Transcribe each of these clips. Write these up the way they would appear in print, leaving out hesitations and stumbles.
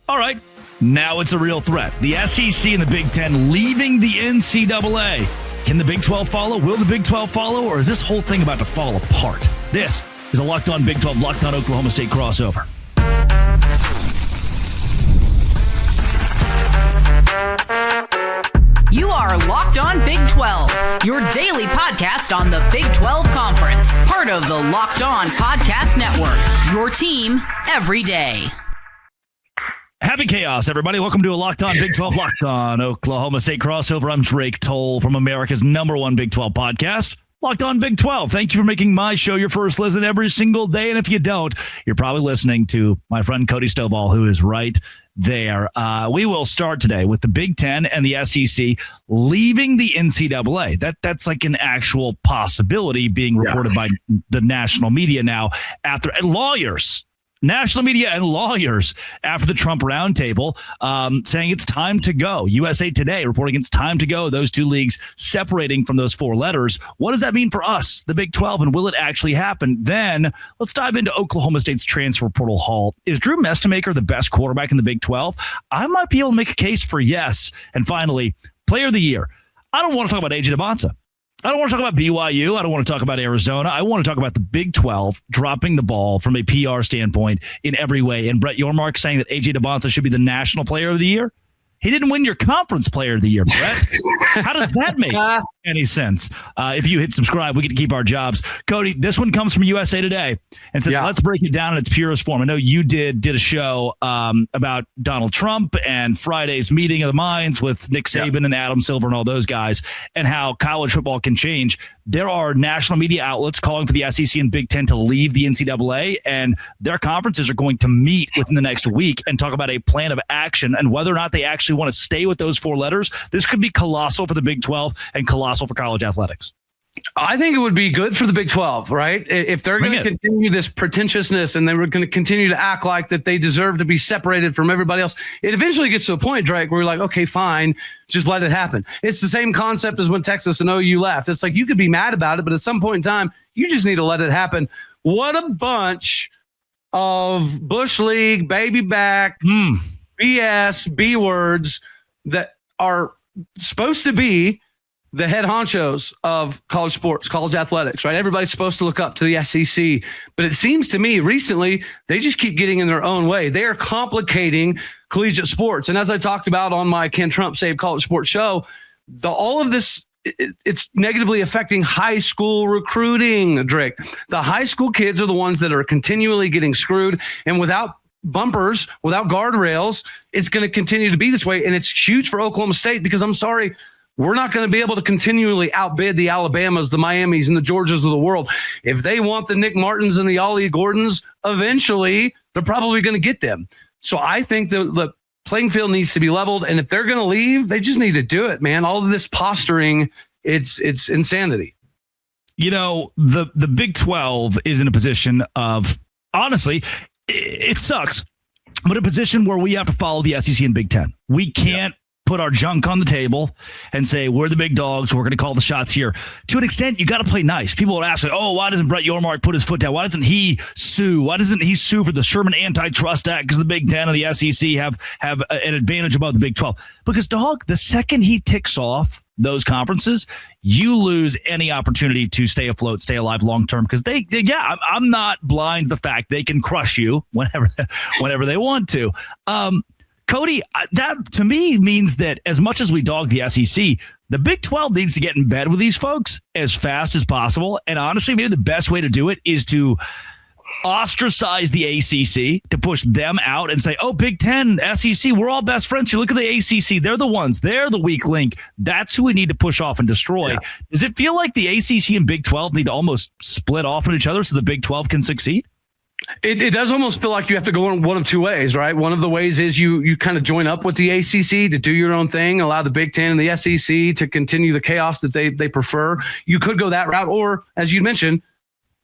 All right, now it's a real threat. The SEC and the Big Ten leaving the NCAA. Can the Big 12 follow? Will the Big 12 follow? Or is this whole thing about to fall apart? This is a Locked On Big 12, Locked On Oklahoma State crossover. You are Locked On Big 12, your daily podcast on the Big 12 Conference. Part of the Locked On Podcast Network, your team every day. Happy chaos, everybody. Welcome to a Locked On Big 12, Locked On Oklahoma State crossover. I'm Drake Toll from America's #1 Big 12 podcast, Locked On Big 12. Thank you for making my show your first listen every single day. And if you don't, you're probably listening to my friend Cody Stovall, who is right there. We will start today with the Big Ten and the SEC leaving the NCAA. That's like an actual possibility being reported by the national media now after lawyers. National media and lawyers after the Trump roundtable saying it's time to go. USA Today reporting it's time to go. Those two leagues separating from those four letters. What does that mean for us, the Big 12, and will it actually happen? Then let's dive into Oklahoma State's transfer portal haul. Is Drew Mestemaker the best quarterback in the Big 12? I might be able to make a case for yes. And finally, player of the year. I don't want to talk about AJ DeBonsa. I don't want to talk about BYU. I don't want to talk about Arizona. I want to talk about the Big 12 dropping the ball from a PR standpoint in every way. And Brett Yormark saying that AJ DeBonsa should be the national player of the year. He didn't win your conference player of the year, Brett. How does that make any sense? If you hit subscribe, we get to keep our jobs. Cody, this one comes from USA Today and says, let's break it down in its purest form. I know you did a show about Donald Trump and Friday's meeting of the minds with Nick Saban and Adam Silver and all those guys and how college football can change. There are national media outlets calling for the SEC and Big Ten to leave the NCAA, and their conferences are going to meet within the next week and talk about a plan of action and whether or not they actually want to stay with those four letters. This could be colossal for the Big 12 and colossal for college athletics. I think it would be good for the Big 12, right? If they're going to continue this pretentiousness and they were going to continue to act like that they deserve to be separated from everybody else, it eventually gets to a point, Drake, where you're like, okay, fine, just let it happen. It's the same concept as when Texas and OU left. It's like you could be mad about it, but at some point in time, you just need to let it happen. What a bunch of Bush League, baby back, BS, B words that are supposed to be the head honchos of college sports, college athletics, right? Everybody's supposed to look up to the SEC. But it seems to me recently, they just keep getting in their own way. They are complicating collegiate sports. And as I talked about on my Can Trump Save College Sports show, all of this, it's negatively affecting high school recruiting, Drake. The high school kids are the ones that are continually getting screwed. And without bumpers, without guardrails, it's going to continue to be this way. And it's huge for Oklahoma State because I'm sorry, we're not going to be able to continually outbid the Alabamas, the Miamis, and the Georgias of the world. If they want the Nick Martins and the Ollie Gordons, eventually they're probably going to get them. So I think the playing field needs to be leveled. And if they're going to leave, they just need to do it, man. All of this posturing, it's insanity. You know, the Big 12 is in a position of, honestly, it sucks, but a position where we have to follow the SEC and Big Ten. We can't put our junk on the table and say, we're the big dogs, we're going to call the shots here. To an extent, you got to play nice. People would ask, why doesn't Brett Yormark put his foot down? Why doesn't he sue? Why doesn't he sue for the Sherman Antitrust Act? Because the Big Ten and the SEC have an advantage above the Big 12. Because, dog, the second he ticks off those conferences, you lose any opportunity to stay afloat, stay alive long term. Because I'm not blind to the fact they can crush you whenever they want to. Cody, that to me means that as much as we dog the SEC, the Big 12 needs to get in bed with these folks as fast as possible. And honestly, maybe the best way to do it is to ostracize the ACC, to push them out and say, Big 10, SEC, we're all best friends here. Look at the ACC. They're the ones. They're the weak link. That's who we need to push off and destroy. Yeah. Does it feel like the ACC and Big 12 need to almost split off on each other so the Big 12 can succeed? It does almost feel like you have to go in one of two ways, right? One of the ways is you kind of join up with the ACC to do your own thing, allow the Big Ten and the SEC to continue the chaos that they prefer. You could go that route, or as you mentioned,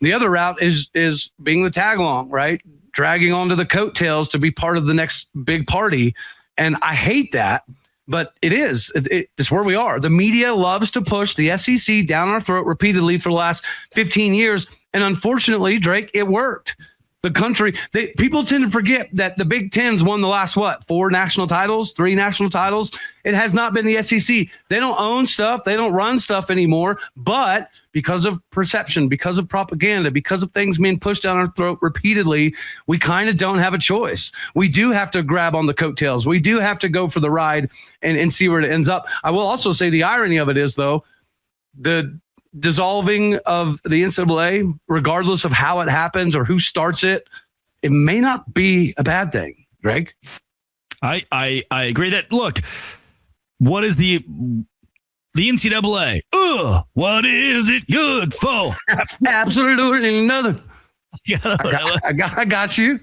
the other route is being the tag along, right? Dragging onto the coattails to be part of the next big party. And I hate that, but it is. It's where we are. The media loves to push the SEC down our throat repeatedly for the last 15 years. And unfortunately, Drake, it worked. The country, people tend to forget that the Big Ten's won the last, 3 national titles? It has not been the SEC. They don't own stuff. They don't run stuff anymore. But because of perception, because of propaganda, because of things being pushed down our throat repeatedly, we kind of don't have a choice. We do have to grab on the coattails. We do have to go for the ride and see where it ends up. I will also say the irony of it is, though, the dissolving of the NCAA, regardless of how it happens or who starts it, it may not be a bad thing. Greg? I agree that, look, what is the NCAA? What is it good for? Absolutely nothing. I got you.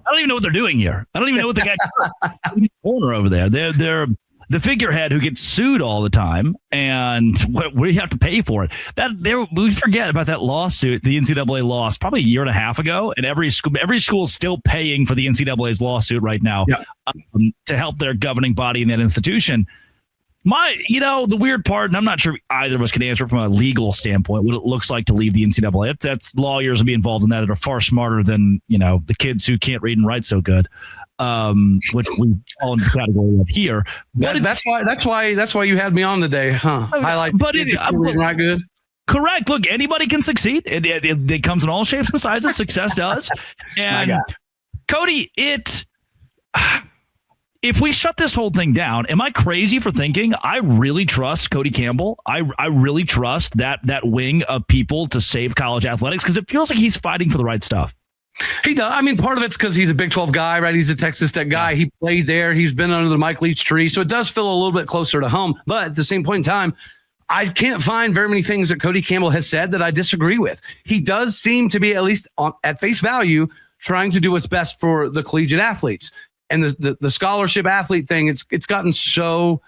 I don't even know what they're doing here. I don't even know what the guy in the corner over there. They're the figurehead who gets sued all the time, and we have to pay for it. We forget about that lawsuit the NCAA lost probably a year and a half ago, and every school is still paying for the NCAA's lawsuit right now to help their governing body in that institution. The weird part, and I'm not sure either of us can answer from a legal standpoint what it looks like to leave the NCAA. That's lawyers will be involved in that are far smarter than the kids who can't read and write so good. Which we fall into the category of here. But that's why you had me on today, huh? Not good. Correct. Look, anybody can succeed. It comes in all shapes and sizes. Success does. And Cody, if we shut this whole thing down, am I crazy for thinking I really trust Cody Campbell? I really trust that wing of people to save college athletics, because it feels like he's fighting for the right stuff. He does. I mean, part of it's because he's a Big 12 guy, right? He's a Texas Tech guy. He played there. He's been under the Mike Leach tree. So it does feel a little bit closer to home. But at the same point in time, I can't find very many things that Cody Campbell has said that I disagree with. He does seem to be, at least at face value, trying to do what's best for the collegiate athletes. And the scholarship athlete thing, it's gotten so,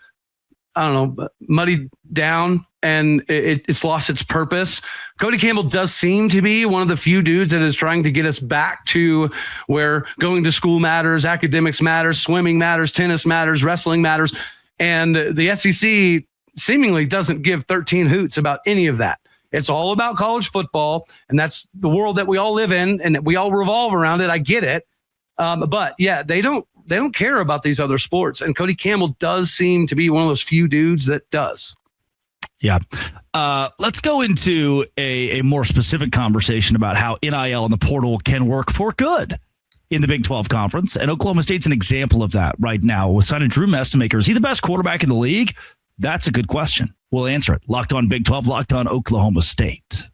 I don't know, muddied down, and it's lost its purpose. Cody Campbell does seem to be one of the few dudes that is trying to get us back to where going to school matters, academics matters, swimming matters, tennis matters, wrestling matters. And the SEC seemingly doesn't give 13 hoots about any of that. It's all about college football, and that's the world that we all live in, and we all revolve around it. I get it. But yeah, they don't care about these other sports. And Cody Campbell does seem to be one of those few dudes that does. Yeah. Let's go into a more specific conversation about how NIL and the portal can work for good in the Big 12 Conference. And Oklahoma State's an example of that right now. With signing Drew Mestemaker, is he the best quarterback in the league? That's a good question. We'll answer it. Locked on Big 12, Locked on Oklahoma State.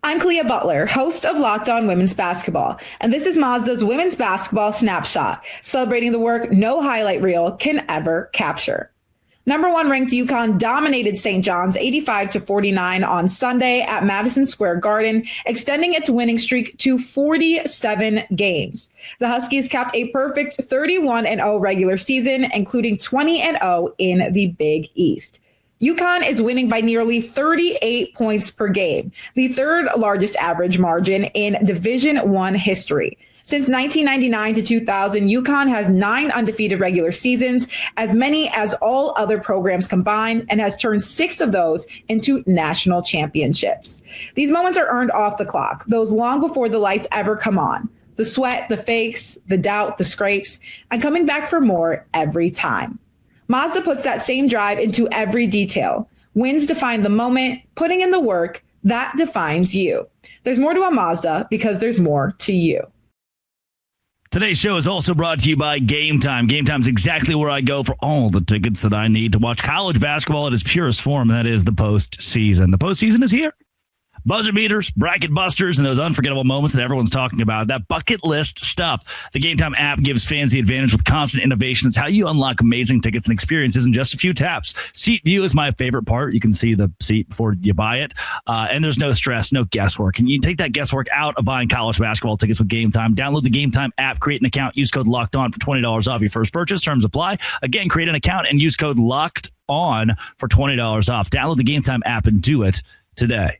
I'm Clea Butler, host of Locked On Women's Basketball, and this is Mazda's Women's Basketball Snapshot, celebrating the work no highlight reel can ever capture. Number 1 ranked UConn dominated St. John's 85-49 on Sunday at Madison Square Garden, extending its winning streak to 47 games. The Huskies capped a perfect 31-0 regular season, including 20-0 in the Big East. UConn is winning by nearly 38 points per game, the third largest average margin in Division I history. Since 1999 to 2000, UConn has 9 undefeated regular seasons, as many as all other programs combined, and has turned 6 of those into national championships. These moments are earned off the clock, those long before the lights ever come on. The sweat, the fakes, the doubt, the scrapes, and coming back for more every time. Mazda puts that same drive into every detail. Wins define the moment, putting in the work, that defines you. There's more to a Mazda because there's more to you. Today's show is also brought to you by Game Time. Game Time is exactly where I go for all the tickets that I need to watch college basketball at its purest form, and that is the postseason. The postseason is here. Buzzer beaters, bracket busters, and those unforgettable moments that everyone's talking about. That bucket list stuff. The Game Time app gives fans the advantage with constant innovation. It's how you unlock amazing tickets and experiences in just a few taps. Seat view is my favorite part. You can see the seat before you buy it. And there's no stress, no guesswork. And you can take that guesswork out of buying college basketball tickets with Game Time. Download the Game Time app, create an account, use code Locked On for $20 off your first purchase. Terms apply. Again, create an account and use code Locked On for $20 off. Download the Game Time app and do it today.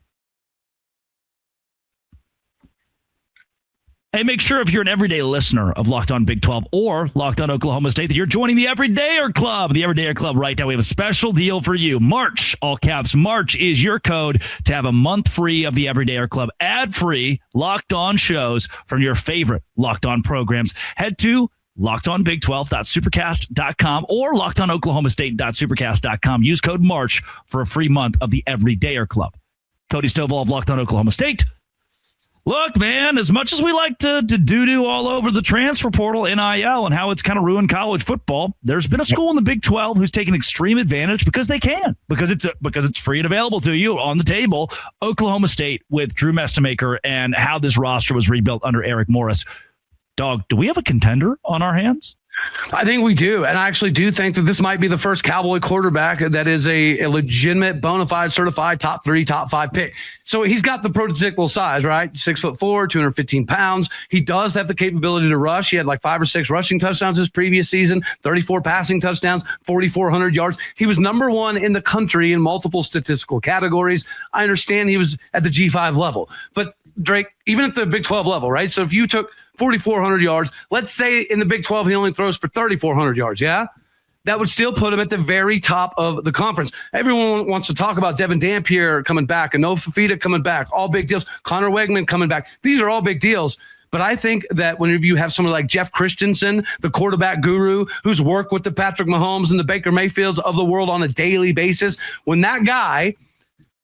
Hey, make sure if you're an everyday listener of Locked On Big 12 or Locked On Oklahoma State that you're joining the Everydayer Club. The Everydayer Club right now, we have a special deal for you. March, all caps, March is your code to have a month free of the Everydayer Club. Ad-free Locked On shows from your favorite Locked On programs. Head to lockedonbig12.supercast.com or lockedonoklahomastate.supercast.com. Use code MARCH for a free month of the Everydayer Club. Cody Stovall of Locked On Oklahoma State. Look, man, as much as we like to doo-doo all over the transfer portal, NIL, and how it's kind of ruined college football, there's been a school in the Big 12 who's taken extreme advantage because they can, because it's free and available to you on the table. Oklahoma State with Drew Mestemaker and how this roster was rebuilt under Eric Morris. Dog, do we have a contender on our hands? I think we do. And I actually do think that this might be the first Cowboy quarterback that is a legitimate, bona fide, certified top 3, top 5 pick. So he's got the prototypical size, right? 6'4", 215 pounds. He does have the capability to rush. He had like 5 or 6 rushing touchdowns his previous season, 34 passing touchdowns, 4,400 yards. He was number 1 in the country in multiple statistical categories. I understand he was at the G5 level, but Drake, even at the Big 12 level, right? So if you took 4,400 yards, let's say in the Big 12 he only throws for 3,400 yards, yeah? That would still put him at the very top of the conference. Everyone wants to talk about Devin Dampier coming back and Noah Fafita coming back, all big deals. Connor Wegman coming back. These are all big deals. But I think that whenever you have someone like Jeff Christensen, the quarterback guru, who's worked with the Patrick Mahomes and the Baker Mayfields of the world on a daily basis, when that guy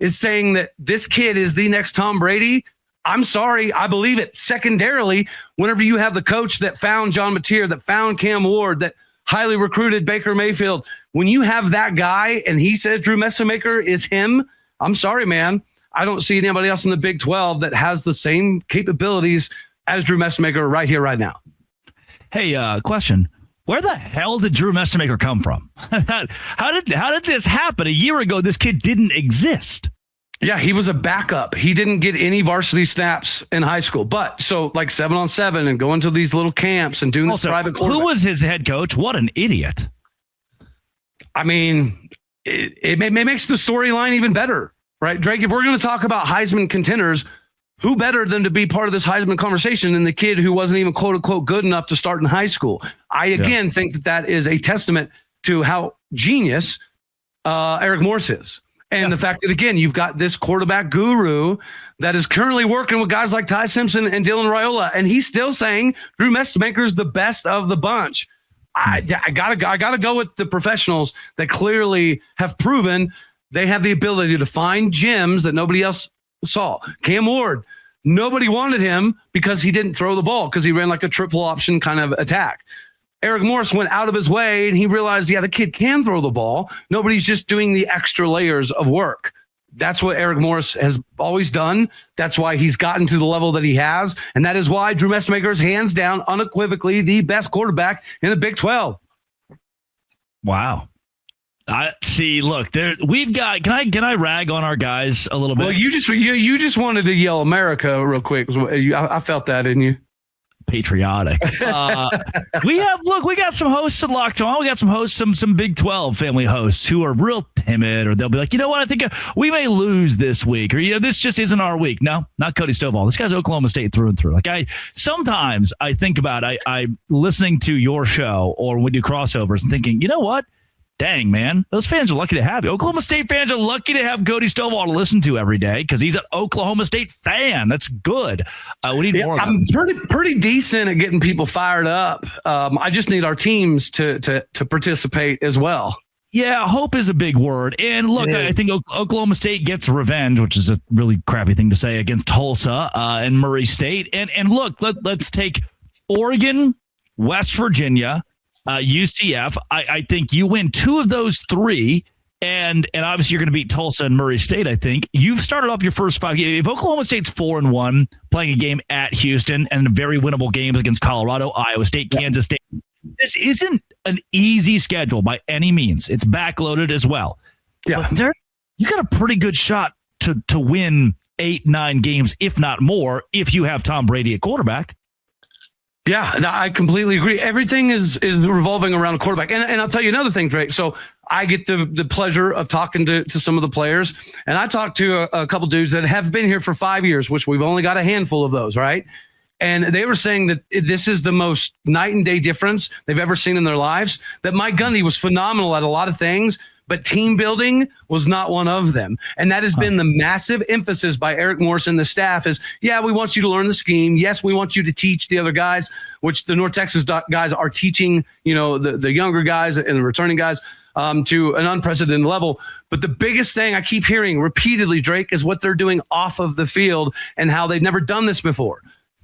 is saying that this kid is the next Tom Brady, I'm sorry, I believe it. Secondarily, whenever you have the coach that found John Mateer, that found Cam Ward, that highly recruited Baker Mayfield, when you have that guy and he says Drew Messemaker is him, I'm sorry, man. I don't see anybody else in the Big 12 that has the same capabilities as Drew Messemaker right here, right now. Hey, question. Where the hell did Drew Messemaker come from? How did this happen? A year ago, this kid didn't exist. Yeah, he was a backup. He didn't get any varsity snaps in high school. But so like 7-on-7 and going to these little camps and doing this private quarterback. Who was his head coach? What an idiot. I mean, it makes the storyline even better, right? Drake, if we're going to talk about Heisman contenders, who better than to be part of this Heisman conversation than the kid who wasn't even quote unquote good enough to start in high school? I, again, think that is a testament to how genius Eric Morris is. And the fact that, again, you've got this quarterback guru that is currently working with guys like Ty Simpson and Dylan Raiola, and he's still saying Drew Messemaker's the best of the bunch. I gotta go with the professionals that clearly have proven they have the ability to find gems that nobody else saw. Cam Ward, nobody wanted him because he didn't throw the ball because he ran like a triple option kind of attack. Eric Morris went out of his way and he realized, the kid can throw the ball. Nobody's just doing the extra layers of work. That's what Eric Morris has always done. That's why he's gotten to the level that he has. And that is why Drew Messemaker is hands down, unequivocally the best quarterback in the Big 12. Wow. I see. Look, we've got. Can I rag on our guys a little bit? Well, you just wanted to yell America real quick. I felt that in you. Patriotic. We got some hosts at Locked On. We got some hosts, some Big 12 family hosts who are real timid, or they'll be like, you know what, I think we may lose this week, or this just isn't our week. No, not Cody Stovall. This guy's Oklahoma State through and through. Like sometimes I think about I'm listening to your show or when we do crossovers and thinking, you know what? Dang, man, those fans are lucky to have you. Oklahoma State fans are lucky to have Cody Stovall to listen to every day because he's an Oklahoma State fan. That's good. We need more. I'm pretty decent at getting people fired up. I just need our teams to participate as well. Yeah, hope is a big word. And look, I think Oklahoma State gets revenge, which is a really crappy thing to say, against Tulsa and Murray State. And look, let's take Oregon, West Virginia, UCF. I think you win 2 of those 3, and obviously you're going to beat Tulsa and Murray State. I think you've started off your first 5 games. If Oklahoma State's 4-1, playing a game at Houston and very winnable games against Colorado, Iowa State, Kansas State, this isn't an easy schedule by any means. It's backloaded as well. Yeah, you got a pretty good shot to win 8-9 games, if not more, if you have Tom Brady at quarterback. Yeah, no, I completely agree. Everything is revolving around a quarterback. And I'll tell you another thing, Drake. So I get the pleasure of talking to some of the players. And I talked to a couple dudes that have been here for 5 years, which we've only got a handful of those, right? And they were saying that this is the most night and day difference they've ever seen in their lives, that Mike Gundy was phenomenal at a lot of things, but team building was not one of them. And that has been the massive emphasis by Eric Morris and the staff is, yeah, we want you to learn the scheme. Yes, we want you to teach the other guys, which the North Texas guys are teaching, the younger guys and the returning guys to an unprecedented level. But the biggest thing I keep hearing repeatedly, Drake, is what they're doing off of the field and how they've never done this before.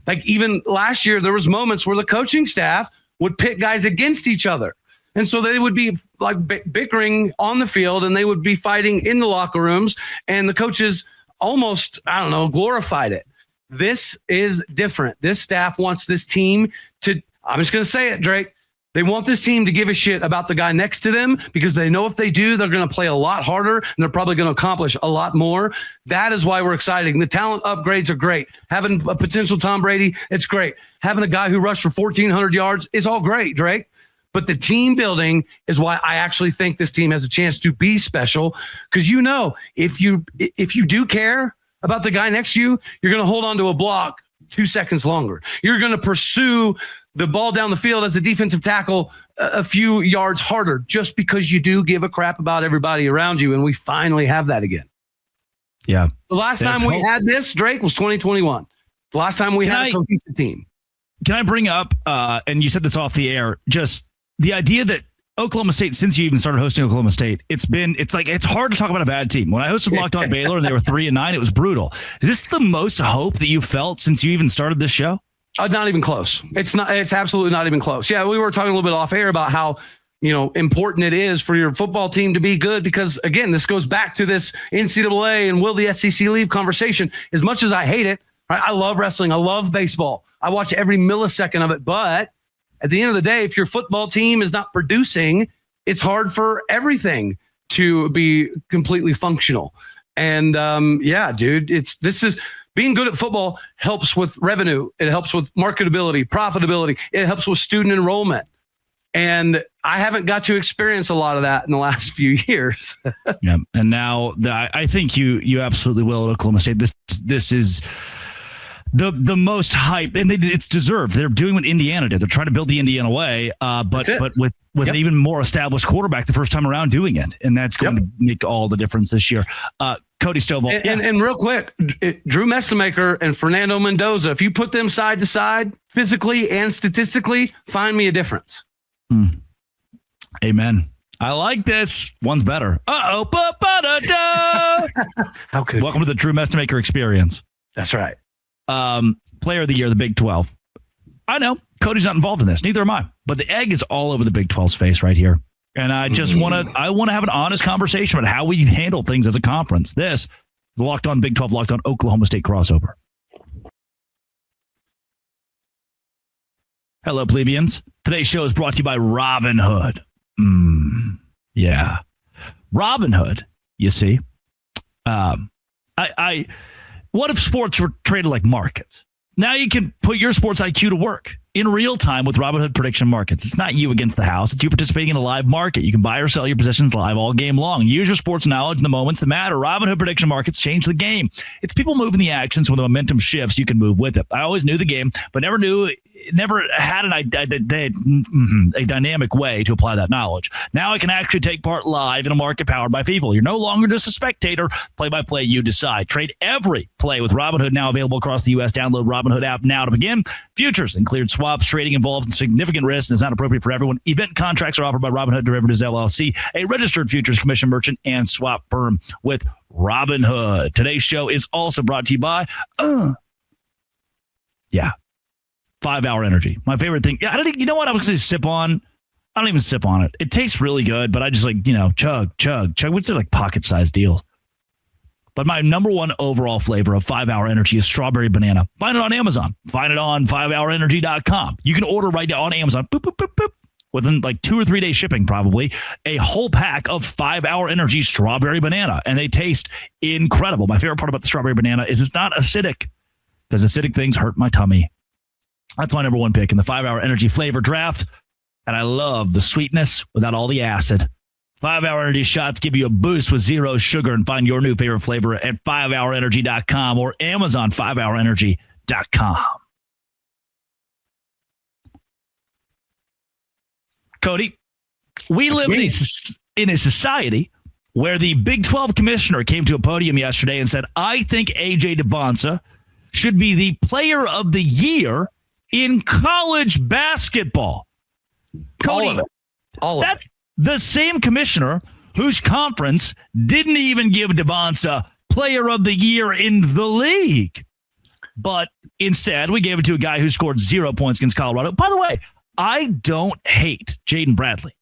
Like even last year, there was moments where the coaching staff would pit guys against each other. And so they would be like bickering on the field and they would be fighting in the locker rooms and the coaches almost, glorified it. This is different. This staff wants this team to, I'm just going to say it, Drake. They want this team to give a shit about the guy next to them because they know if they do, they're going to play a lot harder and they're probably going to accomplish a lot more. That is why we're excited. The talent upgrades are great. Having a potential Tom Brady, it's great. Having a guy who rushed for 1,400 yards is all great, Drake. But the team building is why I actually think this team has a chance to be special. Because if you do care about the guy next to you, you're going to hold on to a block 2 seconds longer. You're going to pursue the ball down the field as a defensive tackle a few yards harder just because you do give a crap about everybody around you. And we finally have that again. Yeah. The last time we had this, Drake, was 2021. The last time we had a cohesive team. Can I bring up, and you said this off the air, just the idea that Oklahoma State, since you even started hosting Oklahoma State, it's hard to talk about a bad team. When I hosted Locked On Baylor and they were 3-9, it was brutal. Is this the most hope that you've felt since you even started this show? Not even close. It's absolutely not even close. Yeah, we were talking a little bit off air about how, important it is for your football team to be good because, again, this goes back to this NCAA and will the SEC leave conversation. As much as I hate it, right? I love wrestling. I love baseball. I watch every millisecond of it. But at the end of the day, if your football team is not producing, it's hard for everything to be completely functional. And being good at football helps with revenue. It helps with marketability, profitability. It helps with student enrollment. And I haven't got to experience a lot of that in the last few years. Yeah. And now I think you absolutely will at Oklahoma State. This is the most hype, and it's deserved. They're doing what Indiana did. They're trying to build the Indiana way, but with an even more established quarterback the first time around doing it. And that's going to make all the difference this year. Cody Stovall. And real quick, Drew Mestamaker and Fernando Mendoza, if you put them side to side, physically and statistically, find me a difference. Amen. I like this. One's better. How good. Welcome to the Drew Mestamaker experience. That's right. Player of the year, the Big 12. I know Cody's not involved in this. Neither am I. But the egg is all over the Big 12's face right here. And I just want to have an honest conversation about how we handle things as a conference. This is the Locked On Big 12, Locked On Oklahoma State crossover. Hello, plebeians. Today's show is brought to you by Robinhood. Yeah. Robinhood, you see. What if sports were traded like markets? Now you can put your sports IQ to work in real time with Robinhood Prediction Markets. It's not you against the house. It's you participating in a live market. You can buy or sell your positions live all game long. Use your sports knowledge in the moments that matter. Robinhood Prediction Markets change the game. It's people moving the action, so when the momentum shifts, you can move with it. I always knew the game, but never had a dynamic way to apply that knowledge. Now I can actually take part live in a market powered by people. You're no longer just a spectator. Play-by-play, you decide. Trade every play with Robinhood, now available across the U.S. Download Robinhood app now to begin. Futures and cleared swaps. Trading involves significant risk and is not appropriate for everyone. Event contracts are offered by Robinhood Derivatives LLC, a registered futures commission merchant and swap firm with Robinhood. Today's show is also brought to you by 5 Hour Energy. My favorite thing. Yeah, you know what I was going to sip on? I don't even sip on it. It tastes really good, but I just chug. What's it like pocket-sized deals? But my number one overall flavor of 5 Hour Energy is strawberry banana. Find it on Amazon. Find it on 5hourenergy.com. You can order right now on Amazon. Boop, boop, boop, boop. Within like 2 or 3 days shipping, probably, a whole pack of 5 Hour Energy strawberry banana. And they taste incredible. My favorite part about the strawberry banana is it's not acidic, because acidic things hurt my tummy. That's my number one pick in the 5 Hour Energy flavor draft. And I love the sweetness without all the acid. 5 Hour Energy shots give you a boost with zero sugar, and find your new favorite flavor at 5hourenergy.com or Amazon 5hourenergy.com. Cody, we live in a society where the Big 12 commissioner came to a podium yesterday and said, I think A.J. DeBonsa should be the player of the year in college basketball. Cody, all of that's the same commissioner whose conference didn't even give DeBonsa player of the year in the league. But instead, we gave it to a guy who scored 0 points against Colorado. By the way, I don't hate Jaden Bradley.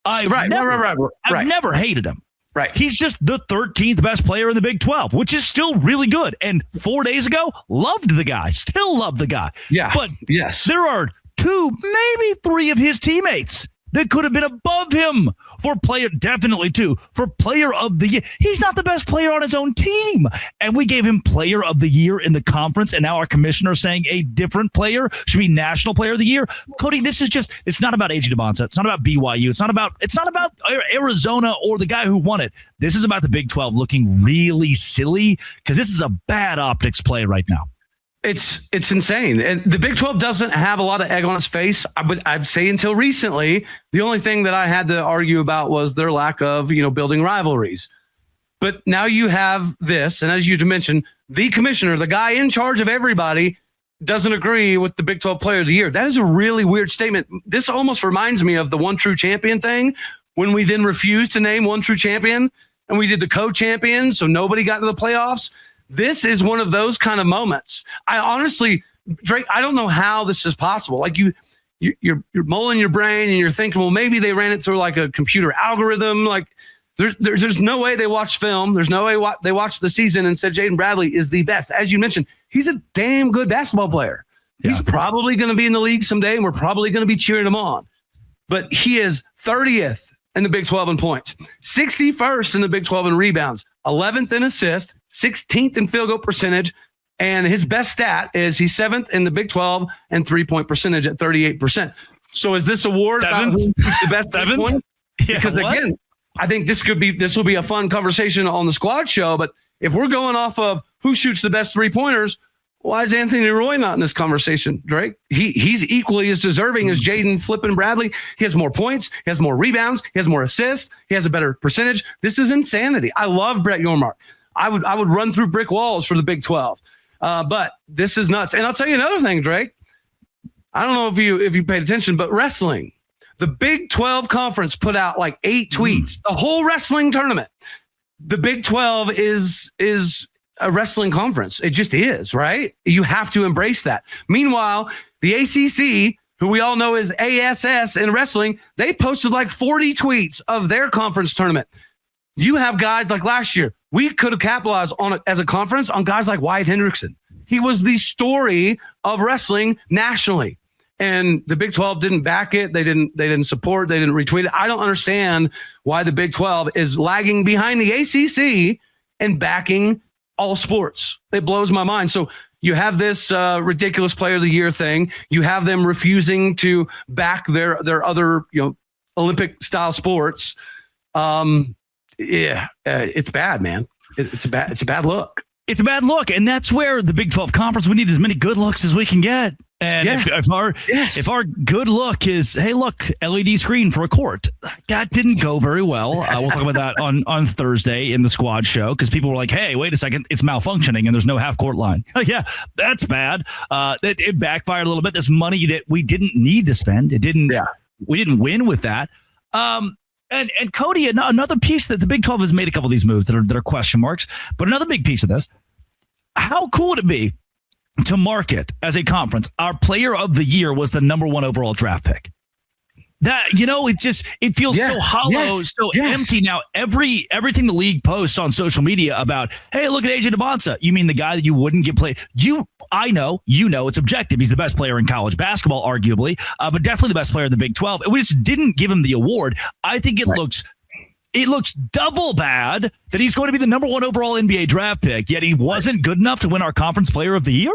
I've never hated him. Right. He's just the 13th best player in the Big 12, which is still really good. And 4 days ago, loved the guy. Still love the guy. Yeah. But yes, there are 2, maybe 3 of his teammates that could have been above him for player, definitely 2, for player of the year. He's not the best player on his own team. And we gave him player of the year in the conference. And now our commissioner saying a different player should be national player of the year. Cody, this is just, it's not about A.J. DeBonsa. It's not about BYU. It's not about Arizona or the guy who won it. This is about the Big 12 looking really silly because this is a bad optics play right now. It's insane. And the Big 12 doesn't have a lot of egg on its face. I'd say until recently, the only thing that I had to argue about was their lack of, building rivalries. But now you have this. And as you mentioned, the commissioner, the guy in charge of everybody, doesn't agree with the Big 12 player of the year. That is a really weird statement. This almost reminds me of the one true champion thing when we then refused to name one true champion and we did the co-champion. So nobody got into the playoffs. This is one of those kind of moments. I honestly, Drake, I don't know how this is possible. Like you're mulling your brain and you're thinking, well, maybe they ran it through like a computer algorithm. Like there's no way they watched film. There's no way they watched the season and said Jaden Bradley is the best. As you mentioned, he's a damn good basketball player. Yeah. He's probably going to be in the league someday, and we're probably going to be cheering him on. But he is 30th in the Big 12 in points, 61st in the Big 12 in rebounds, 11th in assists, 16th in field goal percentage, and his best stat is he's 7th in the Big 12 and 3-point percentage at 38%. So is this award about who's the best 7th? Yeah, because again, I think this will be a fun conversation on the squad show. But if we're going off of who shoots the best 3-pointers, why is Anthony Roy not in this conversation, Drake? He's equally as deserving as Jaden flipping Bradley. He has more points. He has more rebounds. He has more assists. He has a better percentage. This is insanity. I love Brett Yormark. I would run through brick walls for the Big 12. But this is nuts. And I'll tell you another thing, Drake. I don't know if you paid attention, but wrestling. The Big 12 conference put out like 8 tweets. The whole wrestling tournament. The Big 12 is a wrestling conference. It just is, right? You have to embrace that. Meanwhile, the ACC, who we all know is ASS in wrestling, they posted like 40 tweets of their conference tournament. You have guys like last year. We could have capitalized on it as a conference on guys like Wyatt Hendrickson. He was the story of wrestling nationally. And the Big 12 didn't back it. They didn't support. They didn't retweet it. I don't understand why the Big 12 is lagging behind the ACC and backing all sports. It blows my mind. So you have this ridiculous player of the year thing. You have them refusing to back their other Olympic style sports. It's bad, man. It's a bad look. It's a bad look, and that's where the Big 12 conference, we need as many good looks as we can get. And if our good look is, hey, look, LED screen for a court, that didn't go very well. We'll talk about that on Thursday in the squad show because people were like, hey, wait a second, it's malfunctioning and there's no half court line. Yeah, that's bad. It backfired a little bit. There's money that we didn't need to spend. We didn't win with that. And Cody, another piece that the Big 12 has made a couple of these moves that are question marks, but another big piece of this, how cool would it be to market as a conference? Our player of the year was the number 1 overall draft pick. That, it feels so hollow, empty now. Everything the league posts on social media about, hey, look at A.J. DeBonsa. You mean the guy that you wouldn't get played? I know, it's objective. He's the best player in college basketball, arguably, but definitely the best player in the Big 12. And we just didn't give him the award. I think it looks double bad that he's going to be the number 1 overall NBA draft pick, yet he wasn't good enough to win our conference player of the year.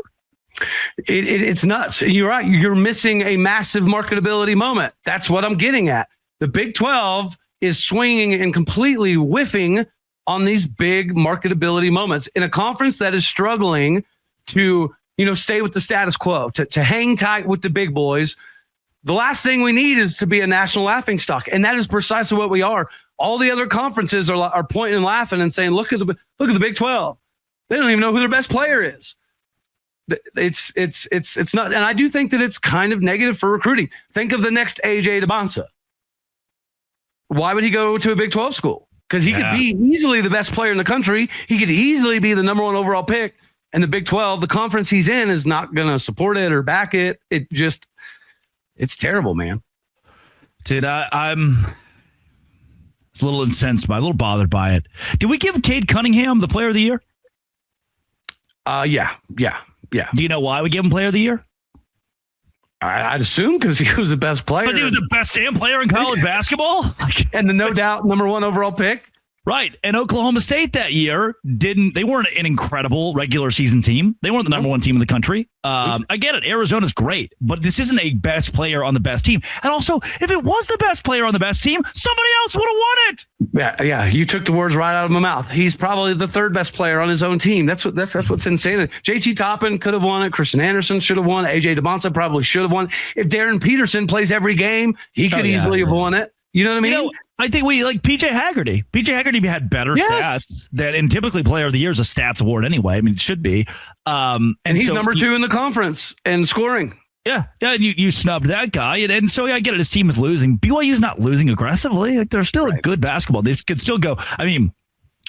It's nuts. You're right. You're missing a massive marketability moment. That's what I'm getting at. The Big 12 is swinging and completely whiffing on these big marketability moments in a conference that is struggling to, stay with the status quo, to hang tight with the big boys. The last thing we need is to be a national laughingstock. And that is precisely what we are. All the other conferences are pointing and laughing and saying, look at the Big 12. They don't even know who their best player is. It's not. And I do think that it's kind of negative for recruiting. Think of the next AJ DeBonsa. Why would he go to a Big 12 school? Because he could be easily the best player in the country. He could easily be the number 1 overall pick. And the Big 12, the conference he's in, is not going to support it or back it. It's terrible, man. Dude, I'm a little incensed by it, a little bothered by it. Did we give Cade Cunningham the player of the year? Yeah. Do you know why we gave him player of the year? I'd assume because he was the best player. Because he was the best damn player in college basketball? And the no doubt number 1 overall pick. Right. And Oklahoma State that year they weren't an incredible regular season team. They weren't the number 1 team in the country. I get it. Arizona's great, but this isn't a best player on the best team. And also, if it was the best player on the best team, somebody else would have won it. Yeah. You took the words right out of my mouth. He's probably the 3rd best player on his own team. That's what's insane. JT Toppin could have won it. Christian Anderson should have won it. AJ DeBonsa probably should have won. If Darren Peterson plays every game, he could easily have won it. You know what I mean? I think we like PJ Haggerty. PJ Haggerty had better stats and typically player of the year is a stats award anyway. I mean, it should be. And he's so, number 2 in the conference in scoring. Yeah. And you snubbed that guy. And so, I get it. His team is losing. BYU's not losing aggressively. Like, they're still a good basketball. They could still go. I mean,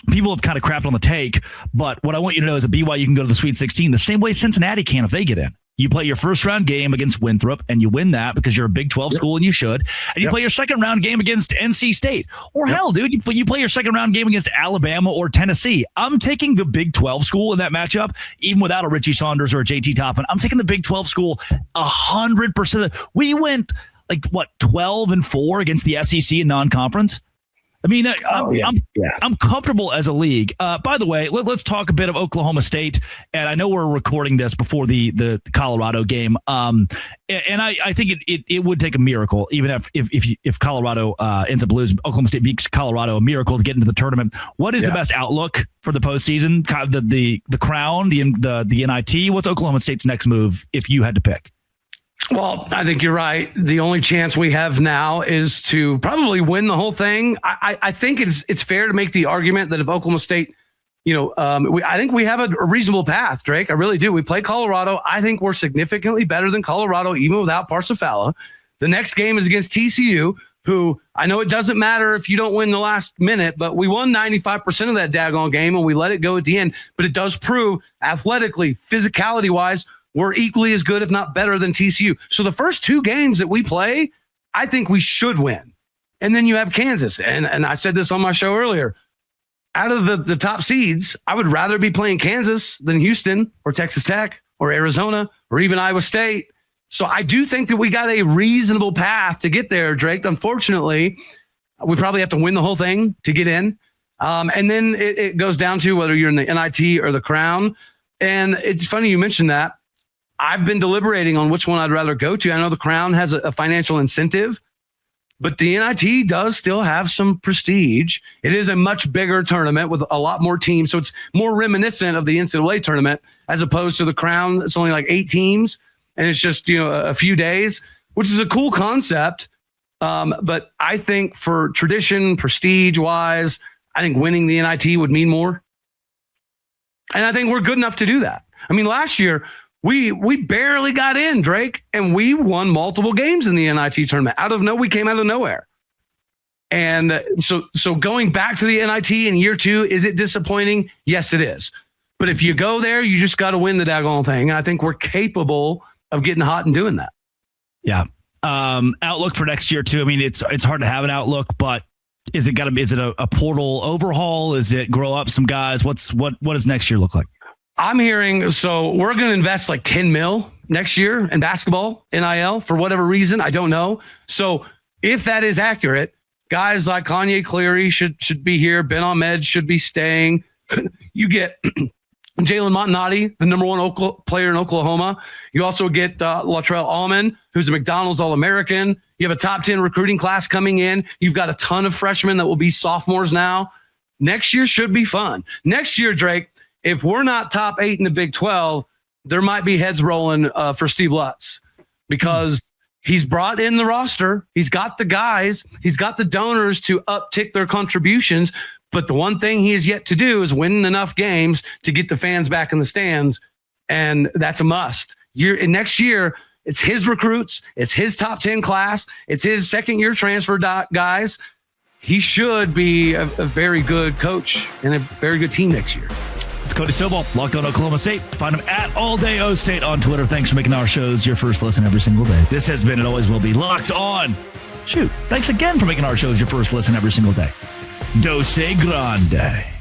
people have kind of crapped on the take, but what I want you to know is that BYU can go to the Sweet 16 the same way Cincinnati can if they get in. You play your first round game against Winthrop and you win that because you're a Big 12 school and you should. And you play your second round game against NC State. Or hell, dude, you play your second round game against Alabama or Tennessee. I'm taking the Big 12 school in that matchup, even without a Richie Saunders or a JT Toppin. I'm taking the Big 12 school 100%. We went 12-4 against the SEC in non-conference. I mean, I'm comfortable as a league. By the way, let's talk a bit of Oklahoma State. And I know we're recording this before the Colorado game. And I think it would take a miracle, even if Colorado ends up losing. Oklahoma State beats Colorado, a miracle to get into the tournament. What is the best outlook for the postseason? The crown, the NIT. What's Oklahoma State's next move if you had to pick? Well, I think you're right. The only chance we have now is to probably win the whole thing. I think it's fair to make the argument that if Oklahoma State, I think we have a reasonable path, Drake. I really do. We play Colorado. I think we're significantly better than Colorado, even without Parsifala. The next game is against TCU, who I know it doesn't matter if you don't win the last minute, but we won 95% of that daggone game and we let it go at the end. But it does prove athletically, physicality-wise, we're equally as good, if not better, than TCU. So the first 2 games that we play, I think we should win. And then you have Kansas. And I said this on my show earlier. Out of the top seeds, I would rather be playing Kansas than Houston or Texas Tech or Arizona or even Iowa State. So I do think that we got a reasonable path to get there, Drake. Unfortunately, we probably have to win the whole thing to get in. And then it goes down to whether you're in the NIT or the Crown. And it's funny you mentioned that. I've been deliberating on which one I'd rather go to. I know the Crown has a financial incentive, but the NIT does still have some prestige. It is a much bigger tournament with a lot more teams. So it's more reminiscent of the NCAA tournament as opposed to the Crown. It's only like 8 teams and it's just, a few days, which is a cool concept. But I think for tradition, prestige wise, I think winning the NIT would mean more. And I think we're good enough to do that. I mean, last year, we barely got in, Drake, and we won multiple games in the NIT tournament. We came out of nowhere. And so going back to the NIT in year 2, is it disappointing? Yes, it is. But if you go there, you just got to win the daggone thing. I think we're capable of getting hot and doing that. Yeah. Outlook for next year too. I mean, it's hard to have an outlook, but is it a portal overhaul? Is it grow up some guys? What does next year look like? I'm hearing, so we're going to invest like $10 million next year in basketball, NIL, for whatever reason. I don't know. So if that is accurate, guys like Kanye Cleary should be here. Ben Ahmed should be staying. You get Jalen Montanati, the number 1 player in Oklahoma. You also get Latrell Allman, who's a McDonald's All-American. You have a top 10 recruiting class coming in. You've got a ton of freshmen that will be sophomores now. Next year should be fun. Next year, Drake, if we're not top 8 in the Big 12, there might be heads rolling for Steve Lutz because He's brought in the roster. He's got the guys. He's got the donors to uptick their contributions. But the one thing he has yet to do is win enough games to get the fans back in the stands. And that's a must. Next year, it's his recruits. It's his top 10 class. It's his second-year transfer guys. He should be a very good coach and a very good team next year. It's Cody Sobel, Locked On Oklahoma State. Find him at All Day O State on Twitter. Thanks for making our shows your first listen every single day. This has been and always will be Locked On. Thanks again for making our shows your first listen every single day. Dose Grande.